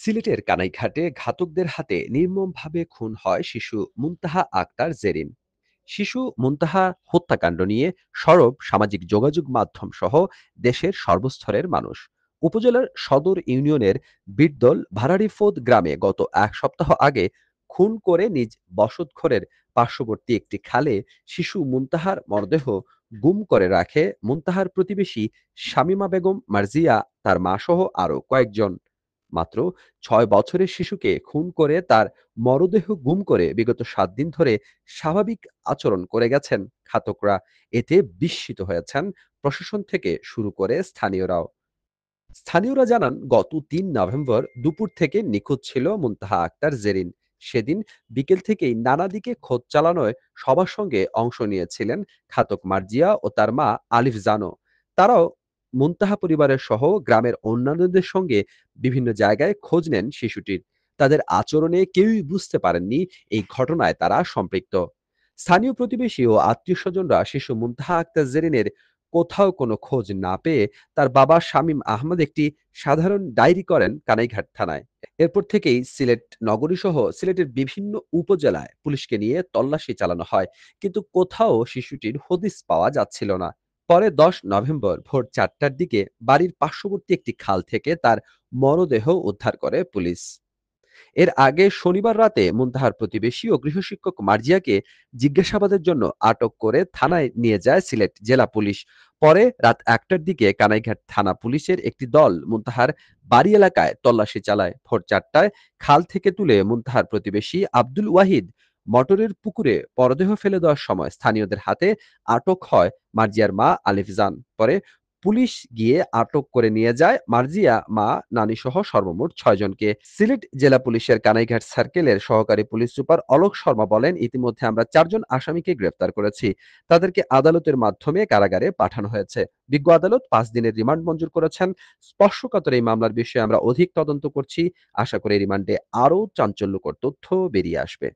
সিলেটের কানাইঘাটে ঘাতকদের হাতে নির্মমভাবে খুন হয় শিশু মুনতাহা আক্তার জেরিন। শিশু মুনতাহা হত্যাকাণ্ড নিয়ে সরব সামাজিক যোগাযোগ মাধ্যম সহ দেশের সর্বস্তরের মানুষ। উপজেলার সদর ইউনিয়নের বিরদল ভাড়াড়িফোদ গ্রামে গত এক সপ্তাহ আগে খুন করে নিজ বসতঘরের পার্শ্ববর্তী একটি খালে শিশু মুনতাহার মরদেহ গুম করে রাখে মুনতাহার প্রতিবেশী শামীমা বেগম মার্জিয়া, তার মা সহ আরো কয়েকজন। মাত্র ৬ বছরের শিশুকে খুন করে তার মরদেহ গুম করে বিগত ৭ দিন ধরে স্বাভাবিক আচরণ করে গেছেন ঘাতকরা। এতে বিস্মিত হয়েছেন প্রশাসন থেকে শুরু করে স্থানীয়রাও। স্থানীয়রা জানান, গত ৩ নভেম্বর দুপুর থেকে নিখোঁজ ছিল মুনতাহা আক্তার জেরিন। সেদিন বিকেল থেকেই নানা দিকে খোঁজ চালানোয় সবার সঙ্গে অংশ নিয়েছিলেন ঘাতক মার্জিয়া ও তার মা আলিফ জানো। তারাও মুনতাহা পরিবারের সহ গ্রামের অন্যান্যদের সঙ্গে বিভিন্ন জায়গায় খোঁজ নেন শিশুটির। তাদের আচরণে কেউই বুঝতে পারেননি এই ঘটনায় তারা সম্পৃক্ত। স্থানীয় প্রতিবেশী ও আত্মীয় স্বজনরা শিশু মুনতাহা আক্তার জেরিনের কোথাও কোনো খোঁজ না পেয়ে তার বাবা শামীম আহমদ একটি সাধারণ ডায়েরি করেন কানাইঘাট থানায়। এরপর থেকেই সিলেট নগরী সহ সিলেটের বিভিন্ন উপজেলায় পুলিশকে নিয়ে তল্লাশি চালানো হয়, কিন্তু কোথাও শিশুটির হদিস পাওয়া যাচ্ছিল না। পরে ১০ নভেম্বর ভোর ৪টার দিকে বাড়ির পার্শ্ববর্তী একটি খাল থেকে তার মরদেহ উদ্ধার করে পুলিশ। এর আগে শনিবার রাতে মুনতাহার প্রতিবেশী ও গৃহশিক্ষক মার্জিয়াকে জিজ্ঞাসাবাদের জন্য আটক করে থানায় নিয়ে যায় সিলেট জেলা পুলিশ। পরে রাত ১টার দিকে কানাইঘাট থানা পুলিশের একটি দল মুনতাহার বাড়ি এলাকায় তল্লাশি চালায়। ভোর ৪টায় খাল থেকে তুলে মুনতাহার প্রতিবেশী আব্দুল ওয়াহিদ মটরের পুকুরে মরদেহ ফেলে দেওয়ার সময় স্থানীয়দের হাতে আটক হয় মার্জিয়ার মা আলিফ জান। পরে পুলিশ গিয়ে আটক করে নিয়ে যায় মার্জিয়া, মা, নানিসহ সর্বমোট ৬ জনকে। সিলেট জেলা পুলিশের কানাইঘাট সার্কেলের সহকারী পুলিশ সুপার অলোক শর্মা বলেন, ইতিমধ্যে আমরা ৪ জন আসামিকে গ্রেপ্তার করেছি। তাদেরকে আদালতের মাধ্যমে কারাগারে পাঠানো হয়েছে। বিজ্ঞ আদালত ৫ দিনের রিমান্ড মঞ্জুর করেছেন। স্পর্শকাতর এই মামলার বিষয়ে আমরা অধিক তদন্ত করছি। আশা করি রিমান্ডে আরও চাঞ্চল্যকর তথ্য বেরিয়ে আসবে।